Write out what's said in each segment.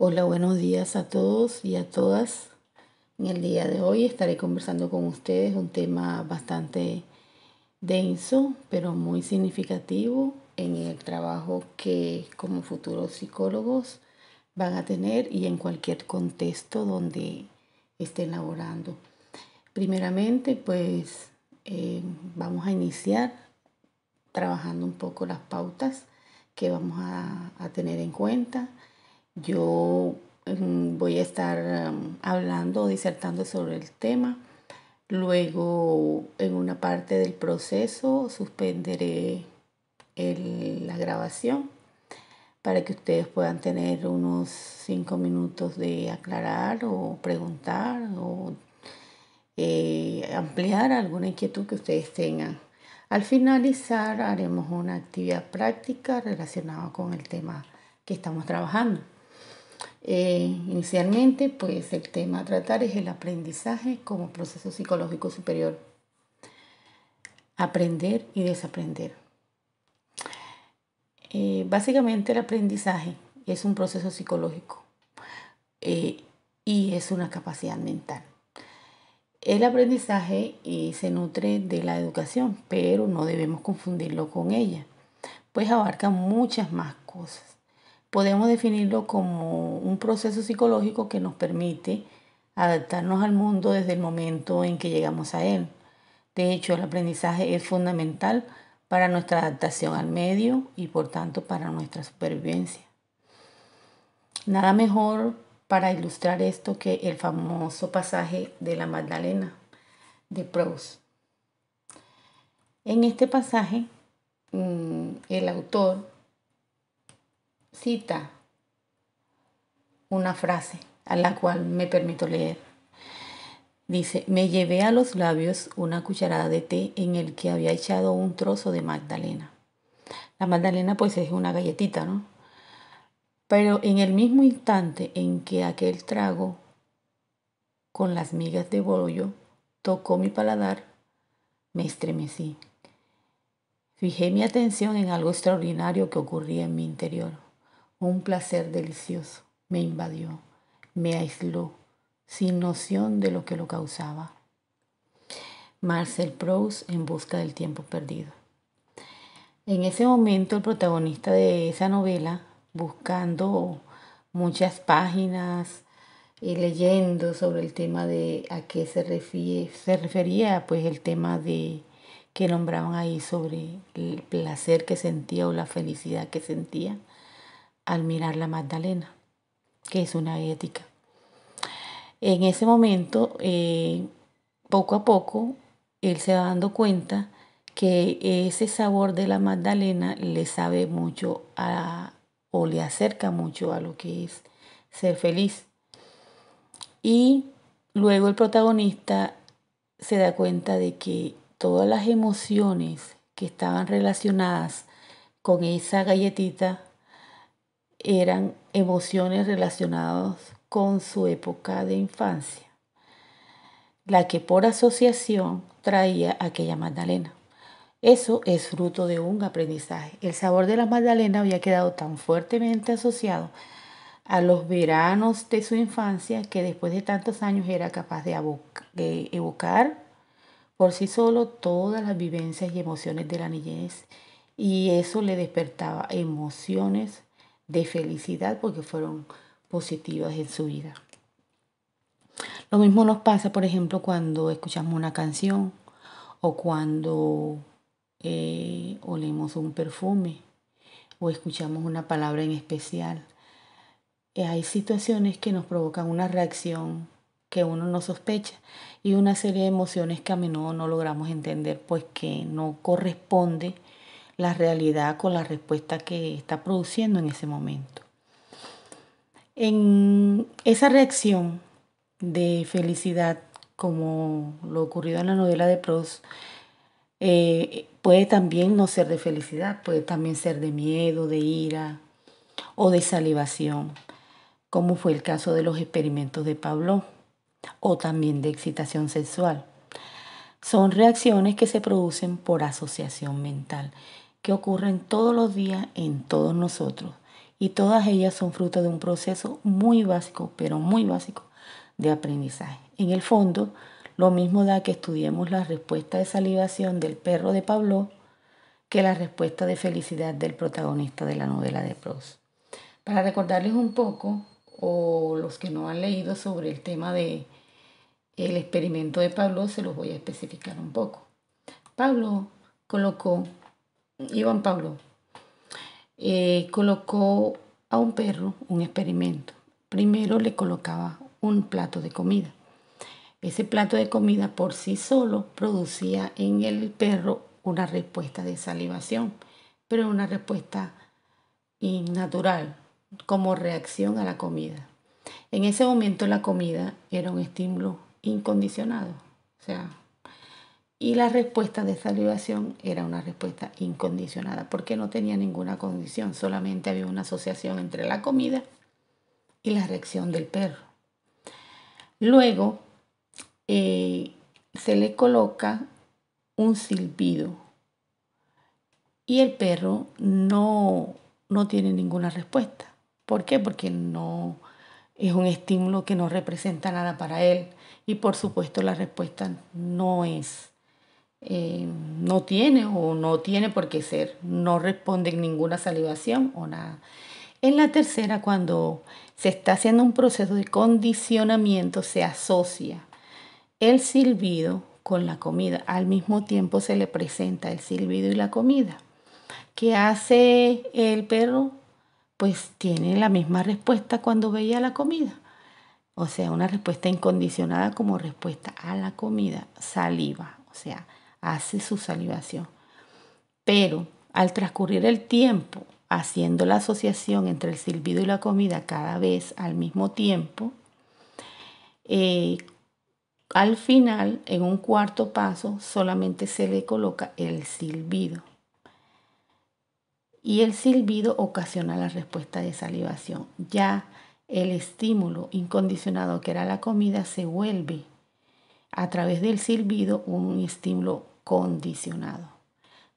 Hola, buenos días a todos y a todas. En el día de hoy estaré conversando con ustedes un tema bastante denso, pero muy significativo en el trabajo que como futuros psicólogos van a tener y en cualquier contexto donde estén laborando. Primeramente, pues vamos a iniciar trabajando un poco las pautas que vamos a tener en cuenta. Yo voy a estar hablando o disertando sobre el tema. Luego, en una parte del proceso, suspenderé la grabación para que ustedes puedan tener unos 5 minutos de aclarar o preguntar o ampliar alguna inquietud que ustedes tengan. Al finalizar, haremos una actividad práctica relacionada con el tema que estamos trabajando. Inicialmente, pues el tema a tratar es el aprendizaje como proceso psicológico superior. Aprender y desaprender. Básicamente el aprendizaje es un proceso psicológico y es una capacidad mental. El aprendizaje se nutre de la educación, pero no debemos confundirlo con ella, pues abarca muchas más cosas. Podemos definirlo como un proceso psicológico que nos permite adaptarnos al mundo desde el momento en que llegamos a él. De hecho, el aprendizaje es fundamental para nuestra adaptación al medio y por tanto para nuestra supervivencia. Nada mejor para ilustrar esto que el famoso pasaje de la Magdalena de Proust. En este pasaje, el autor cita una frase a la cual me permito leer. Dice: me llevé a los labios una cucharada de té en el que había echado un trozo de magdalena. La magdalena pues es una galletita, ¿no? Pero en el mismo instante en que aquel trago con las migas de bollo tocó mi paladar, me estremecí. Fijé mi atención en algo extraordinario que ocurría en mi interior. Un placer delicioso me invadió, me aisló, sin noción de lo que lo causaba. Marcel Proust, En busca del tiempo perdido. En ese momento el protagonista de esa novela, buscando muchas páginas y leyendo sobre el tema de a qué se refería, pues el tema de que nombraban ahí sobre el placer que sentía o la felicidad que sentía al mirar la Magdalena, que es una ética. En ese momento, poco a poco, él se va dando cuenta que ese sabor de la magdalena le sabe mucho o le acerca mucho a lo que es ser feliz. Y luego el protagonista se da cuenta de que todas las emociones que estaban relacionadas con esa galletita eran emociones relacionadas con su época de infancia, la que por asociación traía aquella magdalena. Eso es fruto de un aprendizaje. El sabor de la magdalena había quedado tan fuertemente asociado a los veranos de su infancia que después de tantos años era capaz de evocar por sí solo todas las vivencias y emociones de la niñez, y eso le despertaba emociones de felicidad porque fueron positivas en su vida. Lo mismo nos pasa, por ejemplo, cuando escuchamos una canción o cuando olemos un perfume o escuchamos una palabra en especial. Hay situaciones que nos provocan una reacción que uno no sospecha y una serie de emociones que a menudo no logramos entender, pues que no corresponde la realidad con la respuesta que está produciendo en ese momento. En esa reacción de felicidad, como lo ocurrido en la novela de Proust, puede también no ser de felicidad, puede también ser de miedo, de ira o de salivación, como fue el caso de los experimentos de Pavlov, o también de excitación sexual. Son reacciones que se producen por asociación mental, que ocurren todos los días en todos nosotros y todas ellas son fruto de un proceso muy básico, pero muy básico, de aprendizaje. En el fondo, lo mismo da que estudiemos la respuesta de salivación del perro de Pavlov que la respuesta de felicidad del protagonista de la novela de Proust. Para recordarles un poco, o los que no han leído sobre el tema de el experimento de Pavlov, se los voy a especificar un poco. Iván Pavlov colocó a un perro un experimento. Primero le colocaba un plato de comida. Ese plato de comida por sí solo producía en el perro una respuesta de salivación, pero una respuesta innatural como reacción a la comida. En ese momento la comida era un estímulo incondicionado, y la respuesta de salivación era una respuesta incondicionada porque no tenía ninguna condición, solamente había una asociación entre la comida y la reacción del perro. Luego se le coloca un silbido y el perro no tiene ninguna respuesta. ¿Por qué? Porque no es un estímulo que no representa nada para él y por supuesto la respuesta no tiene por qué ser, no responde ninguna salivación o nada. En la tercera, cuando se está haciendo un proceso de condicionamiento, se asocia el silbido con la comida. Al mismo tiempo se le presenta el silbido y la comida. ¿Qué hace el perro? Pues tiene la misma respuesta cuando veía la comida. O sea, una respuesta incondicionada como respuesta a la comida, saliva, o sea, hace su salivación. Pero al transcurrir el tiempo, haciendo la asociación entre el silbido y la comida cada vez al mismo tiempo, al final, en un cuarto paso, solamente se le coloca el silbido. Y el silbido ocasiona la respuesta de salivación. Ya el estímulo incondicionado que era la comida se vuelve a través del silbido un estímulo condicionado.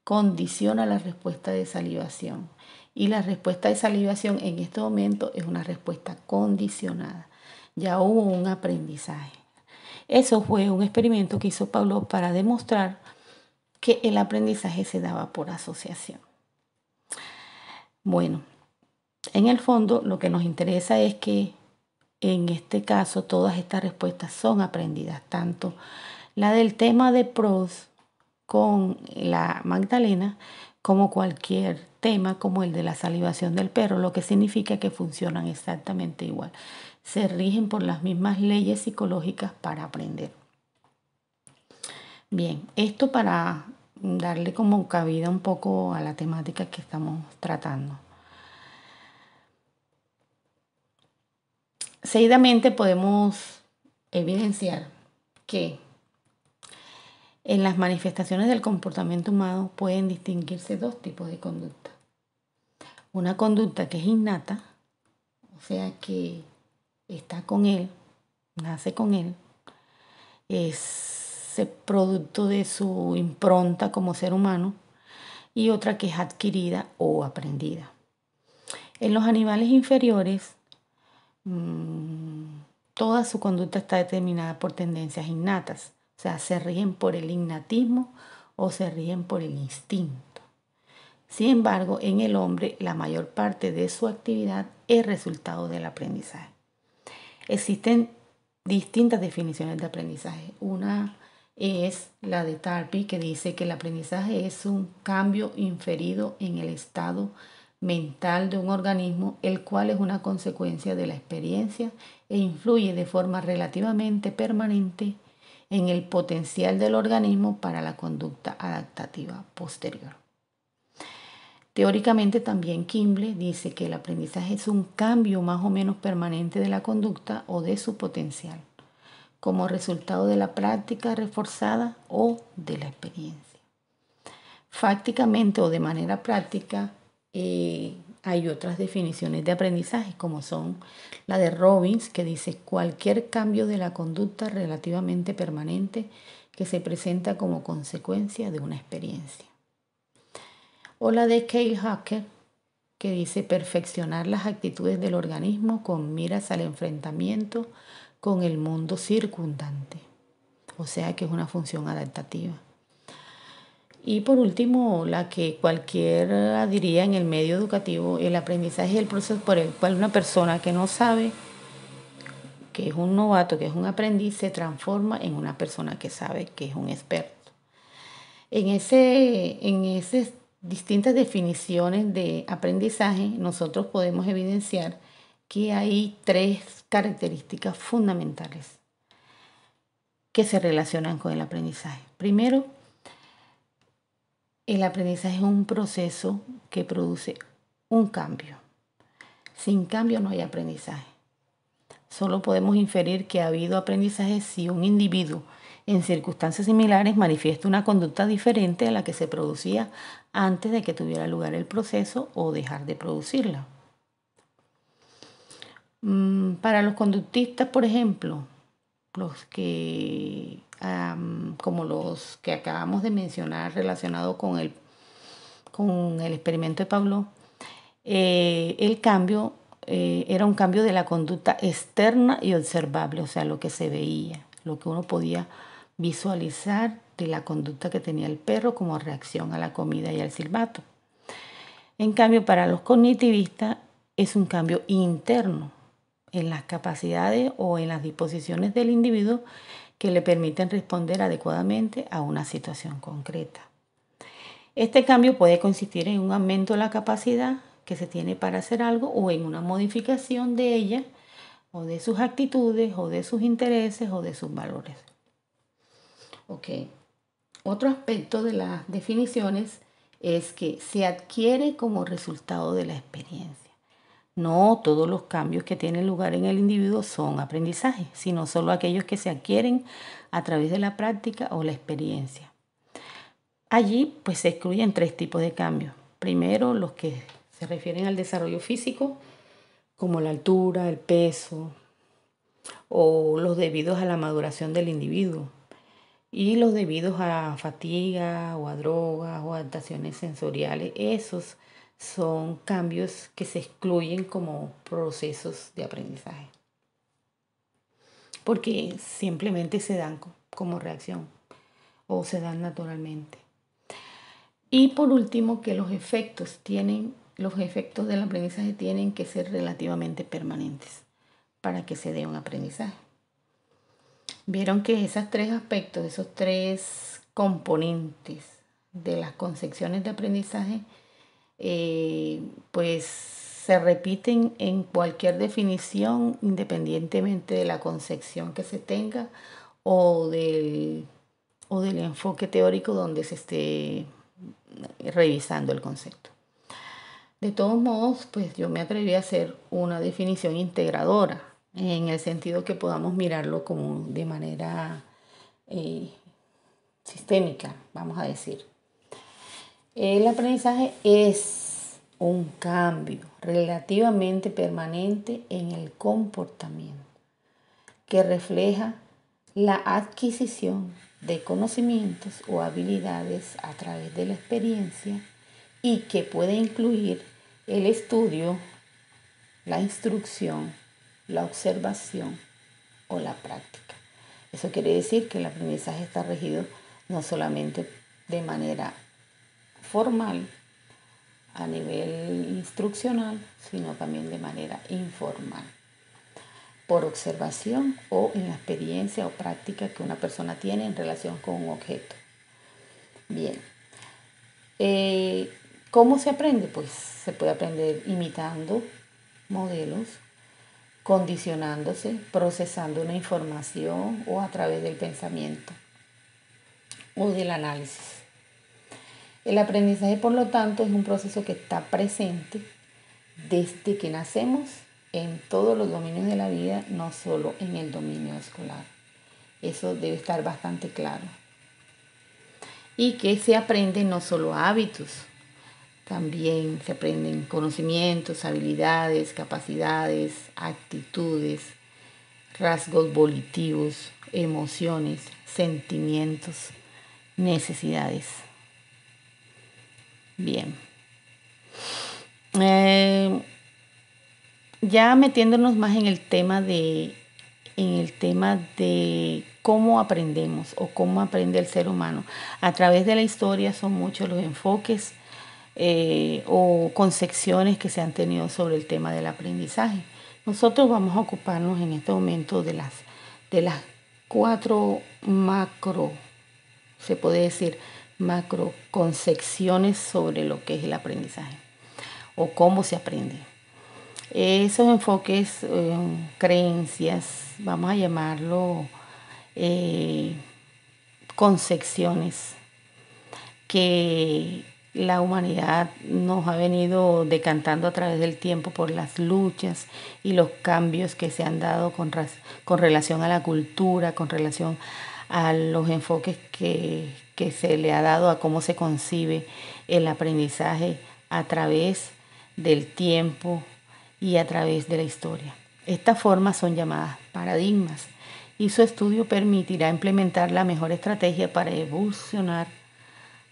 Condiciona la respuesta de salivación. Y la respuesta de salivación en este momento es una respuesta condicionada. Ya hubo un aprendizaje. Eso fue un experimento que hizo Pavlov para demostrar que el aprendizaje se daba por asociación. Bueno, en el fondo lo que nos interesa es que en este caso todas estas respuestas son aprendidas, tanto la del tema de Proust con la Magdalena como cualquier tema como el de la salivación del perro, lo que significa que funcionan exactamente igual. Se rigen por las mismas leyes psicológicas para aprender. Bien, esto para darle como cabida un poco a la temática que estamos tratando. Seguidamente podemos evidenciar que en las manifestaciones del comportamiento humano pueden distinguirse dos tipos de conducta. Una conducta que es innata, o sea que está con él, nace con él, es producto de su impronta como ser humano, y otra que es adquirida o aprendida. En los animales inferiores, toda su conducta está determinada por tendencias innatas, o sea, se rigen por el innatismo o se rigen por el instinto. Sin embargo, en el hombre, la mayor parte de su actividad es resultado del aprendizaje. Existen distintas definiciones de aprendizaje. Una es la de Tarpi, que dice que el aprendizaje es un cambio inferido en el estado mental de un organismo, el cual es una consecuencia de la experiencia e influye de forma relativamente permanente en el potencial del organismo para la conducta adaptativa posterior. Teóricamente también Kimble dice que el aprendizaje es un cambio más o menos permanente de la conducta o de su potencial, como resultado de la práctica reforzada o de la experiencia. Fácticamente o de manera práctica hay otras definiciones de aprendizaje, como son la de Robbins, que dice cualquier cambio de la conducta relativamente permanente que se presenta como consecuencia de una experiencia. O la de Cale Hacker, que dice perfeccionar las actitudes del organismo con miras al enfrentamiento con el mundo circundante. O sea que es una función adaptativa. Y por último, la que cualquiera diría en el medio educativo, el aprendizaje es el proceso por el cual una persona que no sabe, que es un novato, que es un aprendiz, se transforma en una persona que sabe, que es un experto. En esas distintas definiciones de aprendizaje, nosotros podemos evidenciar que hay 3 características fundamentales que se relacionan con el aprendizaje. Primero, el aprendizaje es un proceso que produce un cambio. Sin cambio no hay aprendizaje. Solo podemos inferir que ha habido aprendizaje si un individuo en circunstancias similares manifiesta una conducta diferente a la que se producía antes de que tuviera lugar el proceso o dejar de producirla. Para los conductistas, por ejemplo, como los que acabamos de mencionar relacionados con el experimento de Pavlov, el cambio era un cambio de la conducta externa y observable, o sea, lo que se veía, lo que uno podía visualizar de la conducta que tenía el perro como reacción a la comida y al silbato. En cambio, para los cognitivistas es un cambio interno en las capacidades o en las disposiciones del individuo que le permiten responder adecuadamente a una situación concreta. Este cambio puede consistir en un aumento de la capacidad que se tiene para hacer algo o en una modificación de ella o de sus actitudes o de sus intereses o de sus valores. Ok. Otro aspecto de las definiciones es que se adquiere como resultado de la experiencia. No todos los cambios que tienen lugar en el individuo son aprendizaje, sino solo aquellos que se adquieren a través de la práctica o la experiencia. Allí pues se excluyen 3 tipos de cambios. Primero, los que se refieren al desarrollo físico, como la altura, el peso, o los debidos a la maduración del individuo, y los debidos a fatiga o a drogas o adaptaciones sensoriales. Esos son cambios que se excluyen como procesos de aprendizaje, porque simplemente se dan como reacción o se dan naturalmente. Y por último, que los efectos del aprendizaje tienen que ser relativamente permanentes para que se dé un aprendizaje. Vieron que esos 3 aspectos, esos 3 componentes de las concepciones de aprendizaje, pues se repiten en cualquier definición independientemente de la concepción que se tenga o del enfoque teórico donde se esté revisando el concepto. De todos modos, pues yo me atreví a hacer una definición integradora, en el sentido que podamos mirarlo como de manera sistémica, vamos a decir. El aprendizaje es un cambio relativamente permanente en el comportamiento que refleja la adquisición de conocimientos o habilidades a través de la experiencia y que puede incluir el estudio, la instrucción, la observación o la práctica. Eso quiere decir que el aprendizaje está regido no solamente de manera formal a nivel instruccional, sino también de manera informal, por observación o en la experiencia o práctica que una persona tiene en relación con un objeto. Bien. ¿Cómo se aprende? Pues se puede aprender imitando modelos, condicionándose, procesando una información o a través del pensamiento o del análisis. El aprendizaje, por lo tanto, es un proceso que está presente desde que nacemos en todos los dominios de la vida, no solo en el dominio escolar. Eso debe estar bastante claro. Y que se aprenden no solo hábitos, también se aprenden conocimientos, habilidades, capacidades, actitudes, rasgos volitivos, emociones, sentimientos, necesidades. Bien. Ya metiéndonos más en el tema de cómo aprendemos o cómo aprende el ser humano. A través de la historia son muchos los enfoques o concepciones que se han tenido sobre el tema del aprendizaje. Nosotros vamos a ocuparnos en este momento de las 4 macro, se puede decir, macro concepciones sobre lo que es el aprendizaje o cómo se aprende. Esos enfoques, creencias, vamos a llamarlo concepciones que la humanidad nos ha venido decantando a través del tiempo por las luchas y los cambios que se han dado con relación a la cultura, con relación a los enfoques que se le ha dado a cómo se concibe el aprendizaje a través del tiempo y a través de la historia. Estas formas son llamadas paradigmas y su estudio permitirá implementar la mejor estrategia para evolucionar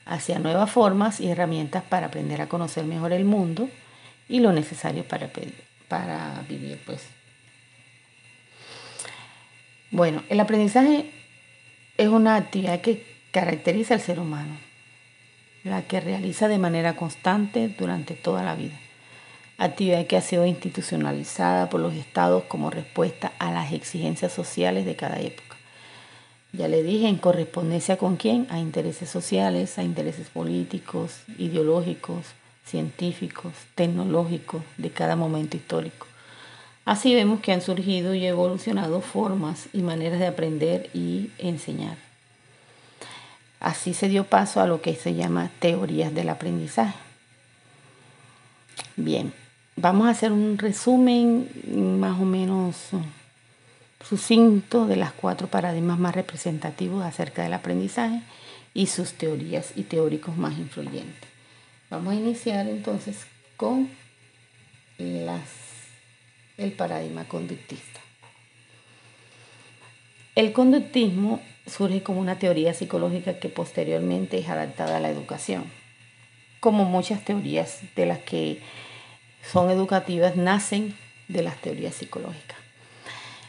hacia nuevas formas y herramientas para aprender a conocer mejor el mundo y lo necesario para vivir, pues. Bueno, el aprendizaje es una actividad que caracteriza al ser humano, la que realiza de manera constante durante toda la vida. Actividad que ha sido institucionalizada por los estados como respuesta a las exigencias sociales de cada época. Ya le dije, en correspondencia con quién, a intereses sociales, a intereses políticos, ideológicos, científicos, tecnológicos de cada momento histórico. Así vemos que han surgido y evolucionado formas y maneras de aprender y enseñar. Así se dio paso a lo que se llama teorías del aprendizaje. Bien, vamos a hacer un resumen más o menos sucinto de las 4 paradigmas más representativos acerca del aprendizaje y sus teorías y teóricos más influyentes. Vamos a iniciar entonces con el paradigma conductista. El conductismo surge como una teoría psicológica que posteriormente es adaptada a la educación. Como muchas teorías de las que son educativas nacen de las teorías psicológicas.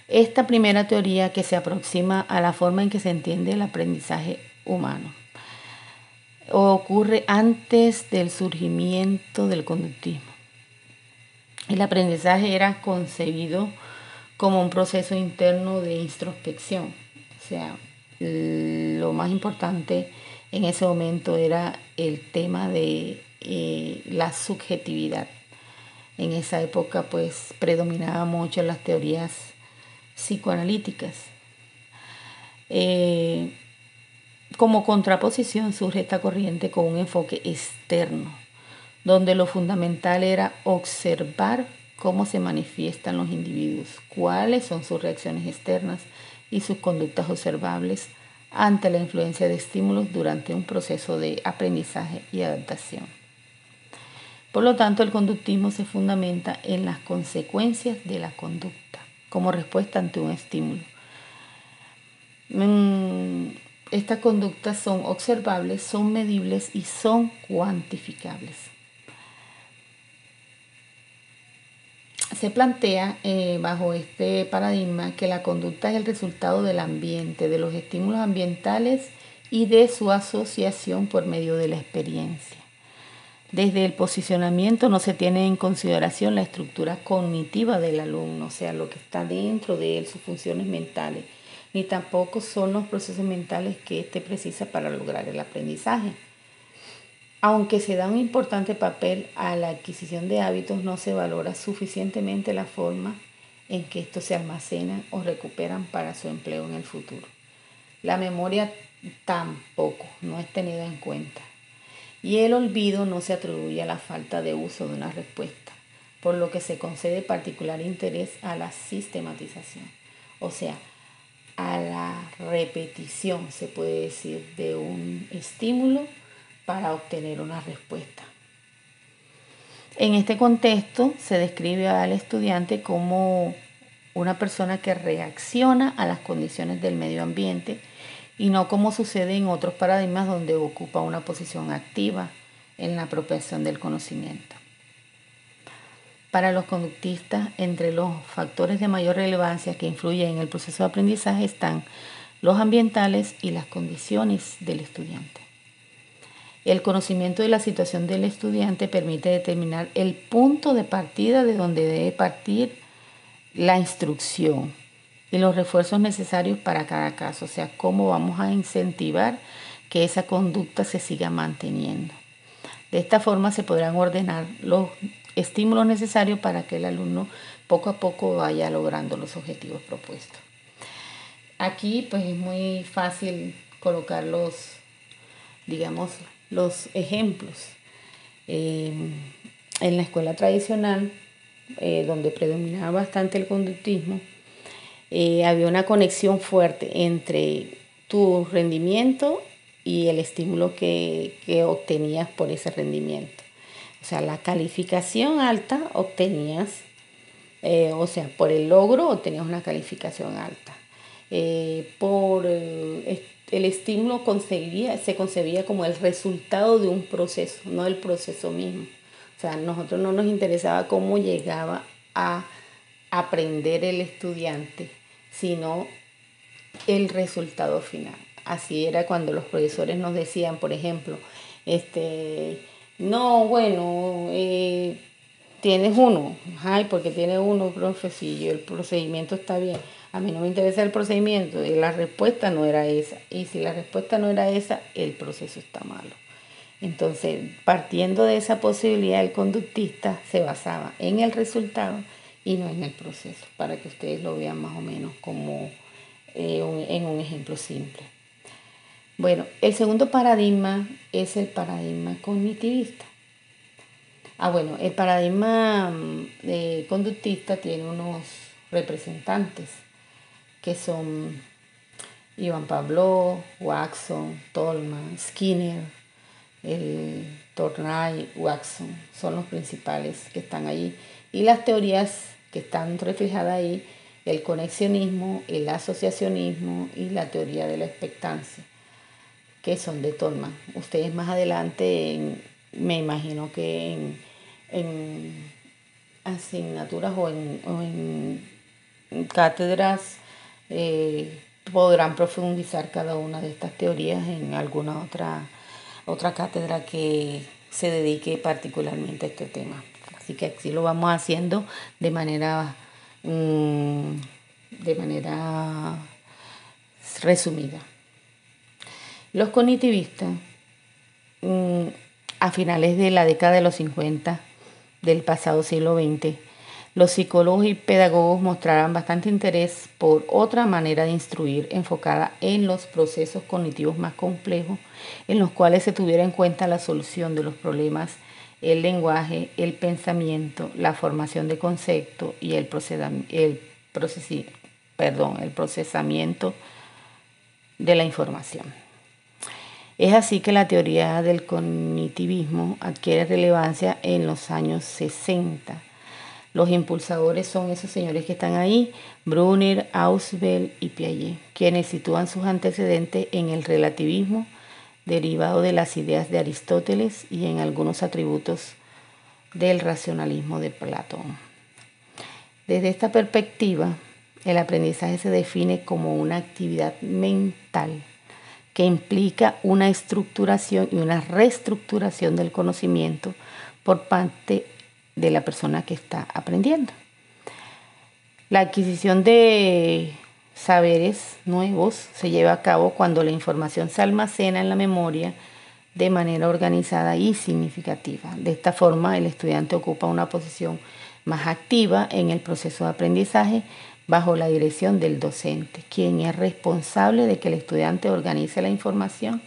Esta primera teoría que se aproxima a la forma en que se entiende el aprendizaje humano ocurre antes del surgimiento del conductismo. El aprendizaje era concebido como un proceso interno de introspección. O sea, lo más importante en ese momento era el tema de la subjetividad. En esa época pues predominaba mucho las teorías psicoanalíticas. Como contraposición surge esta corriente con un enfoque externo, donde lo fundamental era observar cómo se manifiestan los individuos, cuáles son sus reacciones externas y sus conductas observables ante la influencia de estímulos durante un proceso de aprendizaje y adaptación. Por lo tanto, el conductismo se fundamenta en las consecuencias de la conducta como respuesta ante un estímulo. Estas conductas son observables, son medibles y son cuantificables. Se plantea bajo este paradigma que la conducta es el resultado del ambiente, de los estímulos ambientales y de su asociación por medio de la experiencia. Desde el posicionamiento no se tiene en consideración la estructura cognitiva del alumno, o sea, lo que está dentro de él, sus funciones mentales, ni tampoco son los procesos mentales que éste precisa para lograr el aprendizaje. Aunque se da un importante papel a la adquisición de hábitos, no se valora suficientemente la forma en que estos se almacenan o recuperan para su empleo en el futuro. La memoria tampoco no es tenida en cuenta. Y el olvido no se atribuye a la falta de uso de una respuesta, por lo que se concede particular interés a la sistematización, o sea, a la repetición, se puede decir, de un estímulo para obtener una respuesta. En este contexto se describe al estudiante como una persona que reacciona a las condiciones del medio ambiente y no como sucede en otros paradigmas donde ocupa una posición activa en la apropiación del conocimiento. Para los conductistas, entre los factores de mayor relevancia que influyen en el proceso de aprendizaje están los ambientales y las condiciones del estudiante. El conocimiento de la situación del estudiante permite determinar el punto de partida de donde debe partir la instrucción y los refuerzos necesarios para cada caso, o sea, cómo vamos a incentivar que esa conducta se siga manteniendo. De esta forma se podrán ordenar los estímulos necesarios para que el alumno poco a poco vaya logrando los objetivos propuestos. Aquí pues es muy fácil colocar los ejemplos. En la escuela tradicional, donde predominaba bastante el conductismo, había una conexión fuerte entre tu rendimiento y el estímulo que obtenías por ese rendimiento. O sea, la calificación alta obtenías, por el logro obtenías una calificación alta. Por el estímulo se concebía como el resultado de un proceso, no el proceso mismo. O sea, a nosotros no nos interesaba cómo llegaba a aprender el estudiante, sino el resultado final. Así era cuando los profesores nos decían, por ejemplo, no, bueno, tienes uno. Ay, porque tiene uno, profe, si el procedimiento está bien. A mí no me interesa el procedimiento y la respuesta no era esa. Y si la respuesta no era esa, el proceso está malo. Entonces, partiendo de esa posibilidad, el conductista se basaba en el resultado y no en el proceso, para que ustedes lo vean más o menos como en un ejemplo simple. Bueno, el segundo paradigma es el paradigma cognitivista. El paradigma conductista tiene unos representantes que son Ivan Pavlov, Watson, Tolman, Skinner, el Thornay, Watson, son los principales que están allí. Y las teorías que están reflejadas ahí, el conexionismo, el asociacionismo y la teoría de la expectancia, que son de Tolman. Ustedes más adelante, me imagino que en asignaturas o en cátedras podrán profundizar cada una de estas teorías en alguna otra cátedra que se dedique particularmente a este tema. Así que aquí lo vamos haciendo de manera resumida. Los cognitivistas, a finales de la década de los 50 del pasado siglo XX, los psicólogos y pedagogos mostraron bastante interés por otra manera de instruir enfocada en los procesos cognitivos más complejos, en los cuales se tuviera en cuenta la solución de los problemas, el lenguaje, el pensamiento, la formación de conceptos y el procesamiento de la información. Es así que la teoría del cognitivismo adquiere relevancia en los años 60. Los impulsadores son esos señores que están ahí, Brunner, Ausubel y Piaget, quienes sitúan sus antecedentes en el relativismo derivado de las ideas de Aristóteles y en algunos atributos del racionalismo de Platón. Desde esta perspectiva, el aprendizaje se define como una actividad mental que implica una estructuración y una reestructuración del conocimiento por parte de la persona que está aprendiendo. La adquisición de saberes nuevos se lleva a cabo cuando la información se almacena en la memoria de manera organizada y significativa. De esta forma, el estudiante ocupa una posición más activa en el proceso de aprendizaje bajo la dirección del docente, quien es responsable de que el estudiante organice la información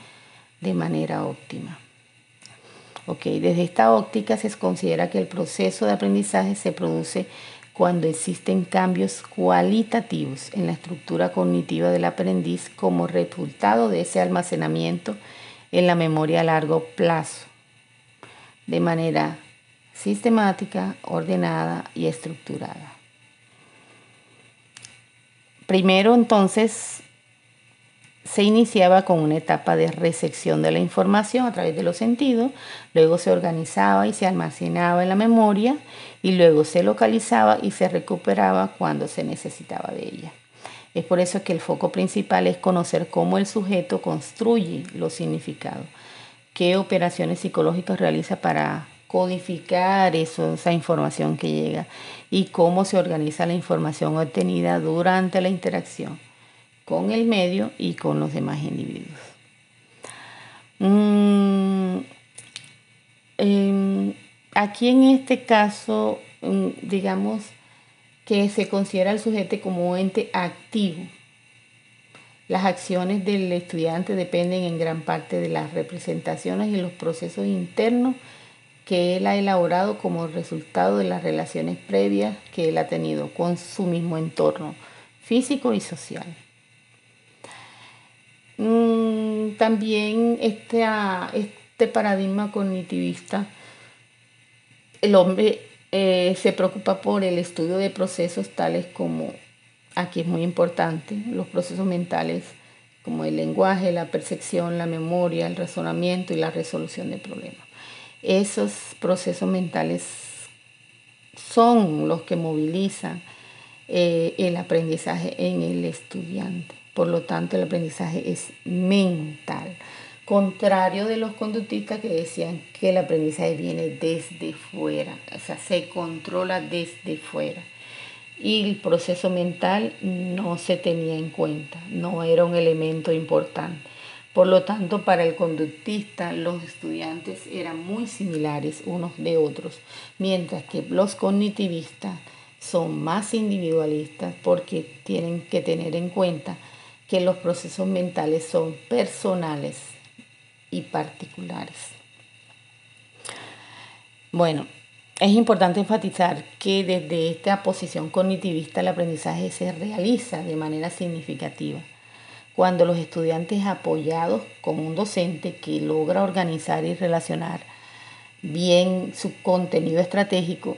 de manera óptima. Desde esta óptica se considera que el proceso de aprendizaje se produce cuando existen cambios cualitativos en la estructura cognitiva del aprendiz como resultado de ese almacenamiento en la memoria a largo plazo, de manera sistemática, ordenada y estructurada. Primero, entonces, se iniciaba con una etapa de recepción de la información a través de los sentidos, luego se organizaba y se almacenaba en la memoria y luego se localizaba y se recuperaba cuando se necesitaba de ella. Es por eso que el foco principal es conocer cómo el sujeto construye los significados, qué operaciones psicológicas realiza para codificar esa información que llega y cómo se organiza la información obtenida durante la interacción con el medio y con los demás individuos. Aquí en este caso, digamos que se considera al sujeto como un ente activo. Las acciones del estudiante dependen en gran parte de las representaciones y los procesos internos que él ha elaborado como resultado de las relaciones previas que él ha tenido con su mismo entorno físico y social. También este paradigma cognitivista, el hombre se preocupa por el estudio de procesos tales como, aquí es muy importante, los procesos mentales como el lenguaje, la percepción, la memoria, el razonamiento y la resolución de problemas. Esos procesos mentales son los que movilizan el aprendizaje en el estudiante. Por lo tanto, el aprendizaje es mental. Contrario de los conductistas que decían que el aprendizaje viene desde fuera, o sea, se controla desde fuera. Y el proceso mental no se tenía en cuenta, no era un elemento importante. Por lo tanto, para el conductista, los estudiantes eran muy similares unos de otros, mientras que los cognitivistas son más individualistas porque tienen que tener en cuenta que los procesos mentales son personales y particulares. Bueno, es importante enfatizar que desde esta posición cognitivista el aprendizaje se realiza de manera significativa cuando los estudiantes apoyados con un docente que logra organizar y relacionar bien su contenido estratégico,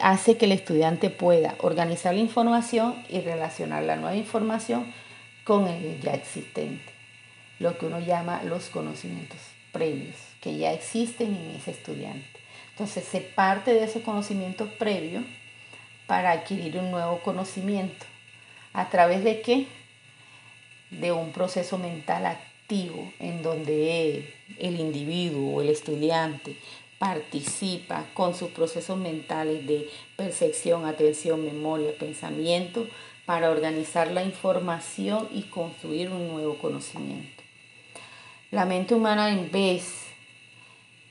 hace que el estudiante pueda organizar la información y relacionar la nueva información con el ya existente, lo que uno llama los conocimientos previos, que ya existen en ese estudiante. Entonces se parte de esos conocimientos previos para adquirir un nuevo conocimiento. ¿A través de qué? De un proceso mental activo en donde el individuo o el estudiante participa con sus procesos mentales de percepción, atención, memoria, pensamiento para organizar la información y construir un nuevo conocimiento. La mente humana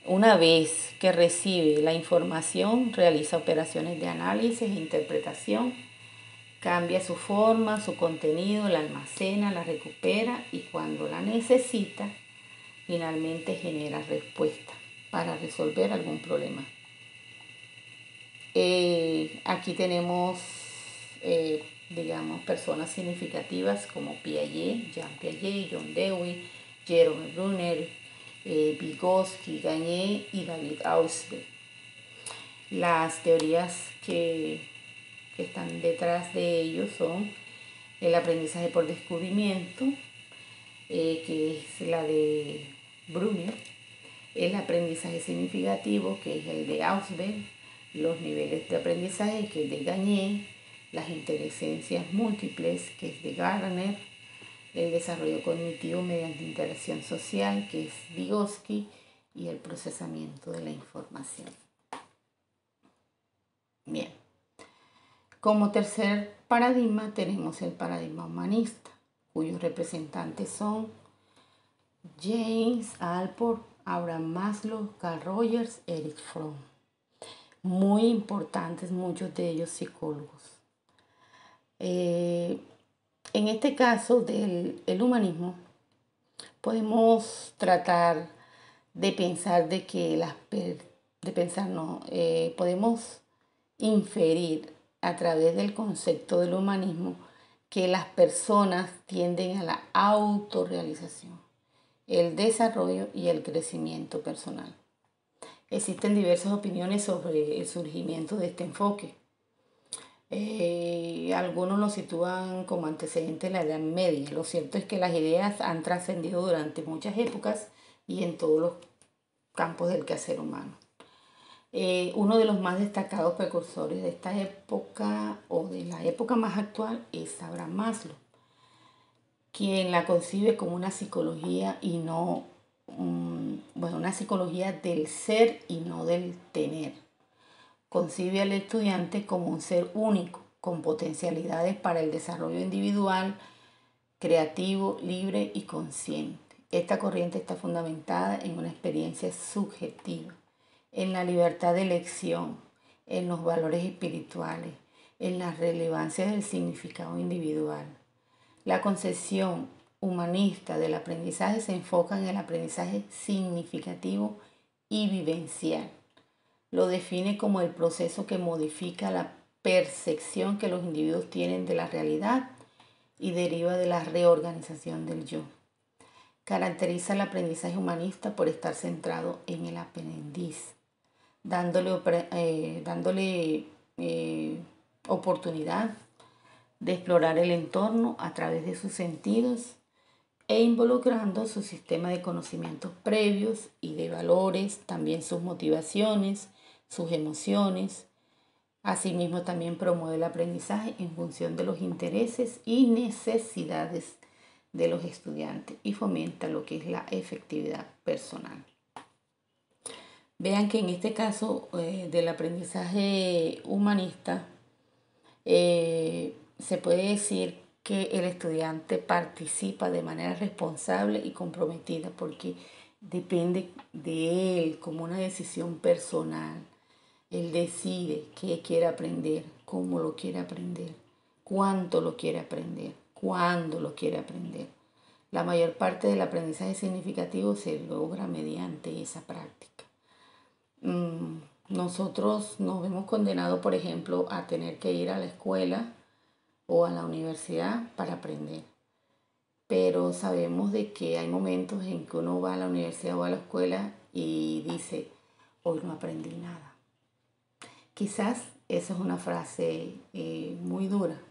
una vez que recibe la información, realiza operaciones de análisis e interpretación, cambia su forma, su contenido, la almacena, la recupera y cuando la necesita, finalmente genera respuesta para resolver algún problema. Aquí tenemos, digamos, personas significativas como Piaget, Jean Piaget, John Dewey, Jerome Bruner, Vygotsky, Gagné y David Ausubel. Las teorías que están detrás de ellos son el aprendizaje por descubrimiento, que es la de Bruner, el aprendizaje significativo, que es el de Ausubel, los niveles de aprendizaje, que es de Gagné, las inteligencias múltiples, que es de Gardner, el desarrollo cognitivo mediante interacción social, que es Vygotsky, y el procesamiento de la información. Bien. Como tercer paradigma tenemos el paradigma humanista, cuyos representantes son James Alport, Abraham Maslow, Carl Rogers, Erich Fromm. Muy importantes, muchos de ellos psicólogos. En este caso del humanismo, podemos tratar de pensar podemos inferir a través del concepto del humanismo que las personas tienden a la autorrealización, el desarrollo y el crecimiento personal. Existen diversas opiniones sobre el surgimiento de este enfoque. algunos lo sitúan como antecedente de la Edad Media. Lo cierto es que las ideas han trascendido durante muchas épocas y en todos los campos del quehacer humano. Uno de los más destacados precursores de esta época o de la época más actual es Abraham Maslow, quien la concibe como una psicología y no, una psicología del ser y no del tener. Concibe al estudiante como un ser único, con potencialidades para el desarrollo individual, creativo, libre y consciente. Esta corriente está fundamentada en una experiencia subjetiva, en la libertad de elección, en los valores espirituales, en la relevancia del significado individual. La concepción humanista del aprendizaje se enfoca en el aprendizaje significativo y vivencial. Lo define como el proceso que modifica la percepción que los individuos tienen de la realidad y deriva de la reorganización del yo. Caracteriza el aprendizaje humanista por estar centrado en el aprendiz, dándole oportunidad de explorar el entorno a través de sus sentidos e involucrando su sistema de conocimientos previos y de valores, también sus motivaciones, sus emociones. Asimismo, también promueve el aprendizaje en función de los intereses y necesidades de los estudiantes y fomenta lo que es la efectividad personal. Vean que en este caso del aprendizaje humanista, se puede decir que el estudiante participa de manera responsable y comprometida porque depende de él como una decisión personal. Él decide qué quiere aprender, cómo lo quiere aprender, cuánto lo quiere aprender, cuándo lo quiere aprender. La mayor parte del aprendizaje significativo se logra mediante esa práctica. Nosotros nos vemos condenados, por ejemplo, a tener que ir a la escuela o a la universidad para aprender. Pero sabemos de que hay momentos en que uno va a la universidad o a la escuela y dice, hoy no aprendí nada. Quizás esa es una frase muy dura,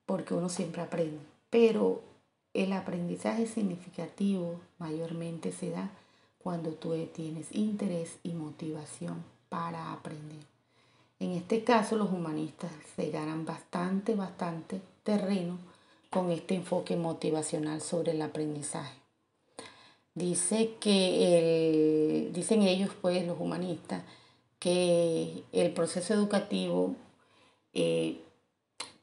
porque uno siempre aprende, pero el aprendizaje significativo mayormente se da cuando tú tienes interés y motivación para aprender. En este caso, los humanistas se ganan bastante terreno con este enfoque motivacional sobre el aprendizaje. Dicen ellos, pues, los humanistas, que el proceso educativo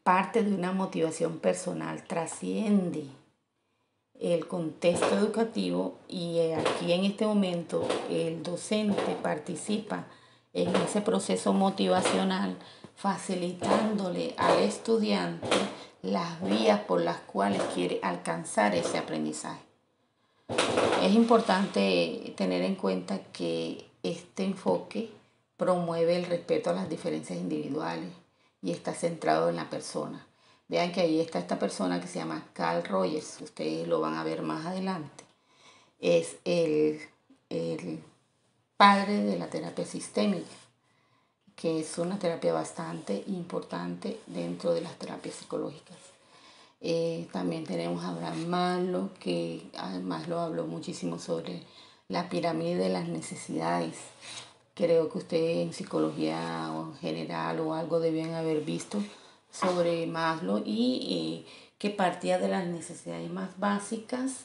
parte de una motivación personal, trasciende el contexto educativo y aquí en este momento el docente participa en ese proceso motivacional facilitándole al estudiante las vías por las cuales quiere alcanzar ese aprendizaje. Es importante tener en cuenta que este enfoque promueve el respeto a las diferencias individuales y está centrado en la persona. Vean que ahí está esta persona que se llama Carl Rogers, ustedes lo van a ver más adelante. Es el padre de la terapia sistémica, que es una terapia bastante importante dentro de las terapias psicológicas. También tenemos a Abraham Maslow, que además lo habló muchísimo sobre la pirámide de las necesidades. Creo que ustedes en psicología o en general o algo debían haber visto sobre Maslow y que partía de las necesidades más básicas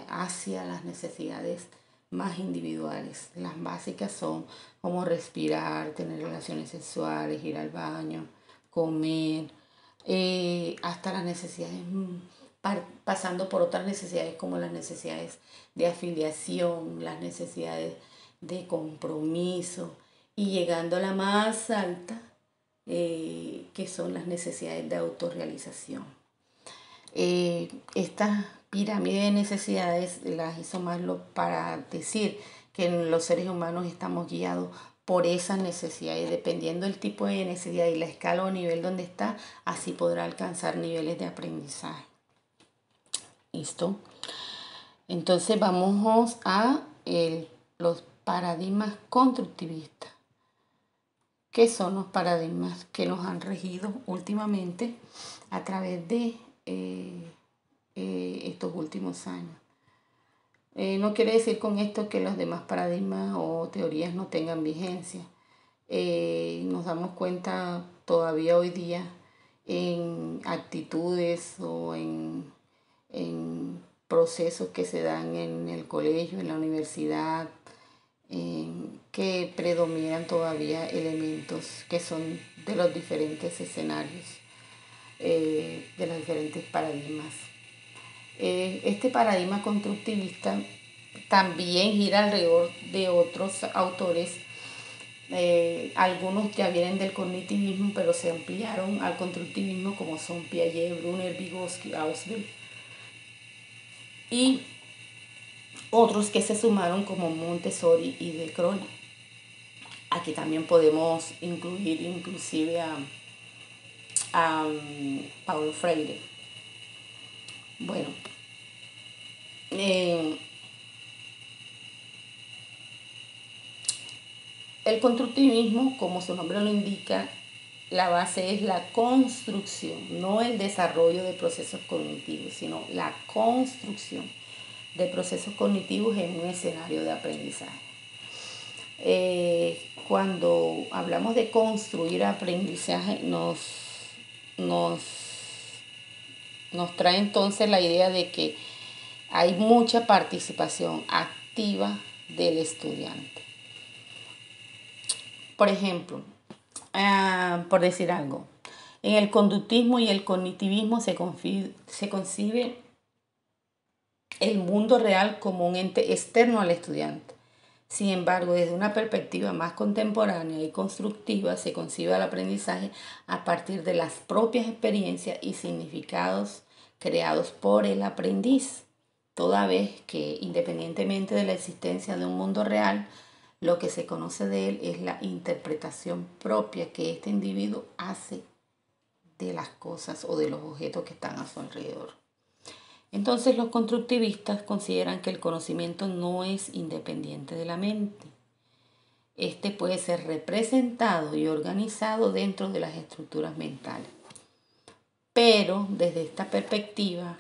hacia las necesidades más individuales. Las básicas son como respirar, tener relaciones sexuales, ir al baño, comer, hasta las necesidades, pasando por otras necesidades como las necesidades de afiliación, las necesidades de compromiso y llegando a la más alta, que son las necesidades de autorrealización. Esta pirámide de necesidades las hizo Maslow para decir que los seres humanos estamos guiados por esas necesidades. Dependiendo del tipo de necesidad y la escala o nivel donde está, así podrá alcanzar niveles de aprendizaje. ¿Listo? Entonces vamos a los paradigmas constructivistas, ¿Qué son los paradigmas que nos han regido últimamente a través de estos últimos años? No quiere decir con esto que los demás paradigmas o teorías no tengan vigencia. Nos damos cuenta todavía hoy día en actitudes o en procesos que se dan en el colegio, en la universidad, que predominan todavía elementos que son de los diferentes escenarios, de los diferentes paradigmas. Este paradigma constructivista también gira alrededor de otros autores. Algunos ya vienen del cognitivismo, pero se ampliaron al constructivismo, como son Piaget, Brunner, Vygotsky, Ausubel, y otros que se sumaron como Montessori y De Crowley. Aquí también podemos incluir inclusive a Paulo Freire. Bueno, el constructivismo, como su nombre lo indica, la base es la construcción, no el desarrollo de procesos cognitivos, sino la construcción de procesos cognitivos en un escenario de aprendizaje. Cuando hablamos de construir aprendizaje, nos trae entonces la idea de que hay mucha participación activa del estudiante. Por ejemplo, por decir algo, en el conductismo y el cognitivismo se concibe el mundo real como un ente externo al estudiante. Sin embargo, desde una perspectiva más contemporánea y constructiva se concibe el aprendizaje a partir de las propias experiencias y significados creados por el aprendiz, toda vez que, independientemente de la existencia de un mundo real, lo que se conoce de él es la interpretación propia que este individuo hace de las cosas o de los objetos que están a su alrededor. Entonces los constructivistas consideran que el conocimiento no es independiente de la mente. Este puede ser representado y organizado dentro de las estructuras mentales. Pero desde esta perspectiva,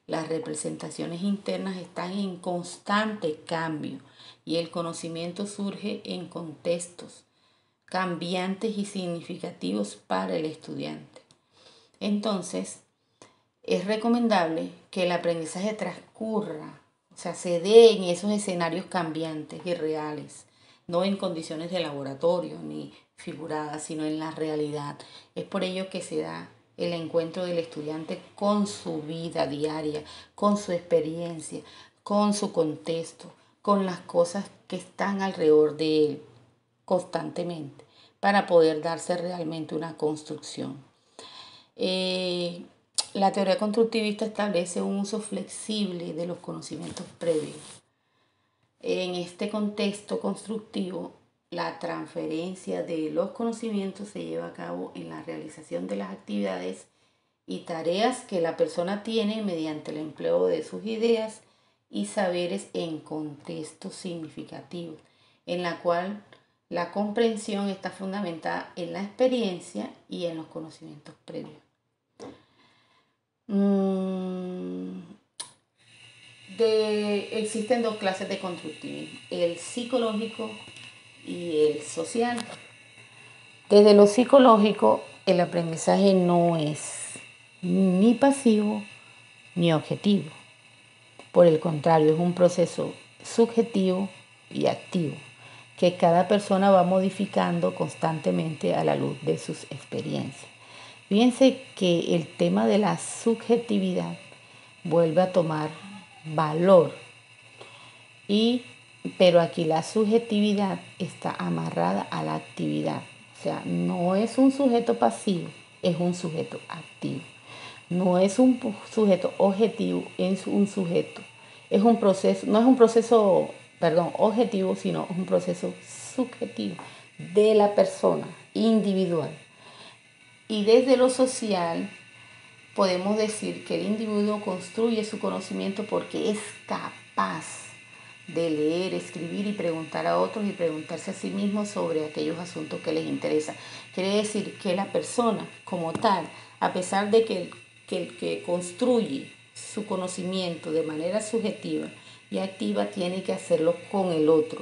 las representaciones internas están en constante cambio y el conocimiento surge en contextos cambiantes y significativos para el estudiante. Entonces, es recomendable que el aprendizaje transcurra, o sea, se dé en esos escenarios cambiantes y reales, no en condiciones de laboratorio ni figuradas, sino en la realidad. Es por ello que se da el encuentro del estudiante con su vida diaria, con su experiencia, con su contexto, con las cosas que están alrededor de él constantemente, para poder darse realmente una construcción. La teoría constructivista establece un uso flexible de los conocimientos previos. En este contexto constructivo, la transferencia de los conocimientos se lleva a cabo en la realización de las actividades y tareas que la persona tiene mediante el empleo de sus ideas y saberes en contextos significativos, en la cual la comprensión está fundamentada en la experiencia y en los conocimientos previos. Existen dos clases de constructivismo, el psicológico y el social. Desde lo psicológico, el aprendizaje no es ni pasivo ni objetivo. Por el contrario, es un proceso subjetivo y activo que cada persona va modificando constantemente a la luz de sus experiencias. Fíjense que el tema de la subjetividad vuelve a tomar valor, pero aquí la subjetividad está amarrada a la actividad. O sea, no es un sujeto pasivo, es un sujeto activo. No es un sujeto objetivo, es un sujeto. Es un proceso, no es un proceso, objetivo, sino es un proceso subjetivo de la persona individual. Y desde lo social podemos decir que el individuo construye su conocimiento porque es capaz de leer, escribir y preguntar a otros y preguntarse a sí mismos sobre aquellos asuntos que les interesan. Quiere decir que la persona como tal, a pesar de que el que construye su conocimiento de manera subjetiva y activa tiene que hacerlo con el otro,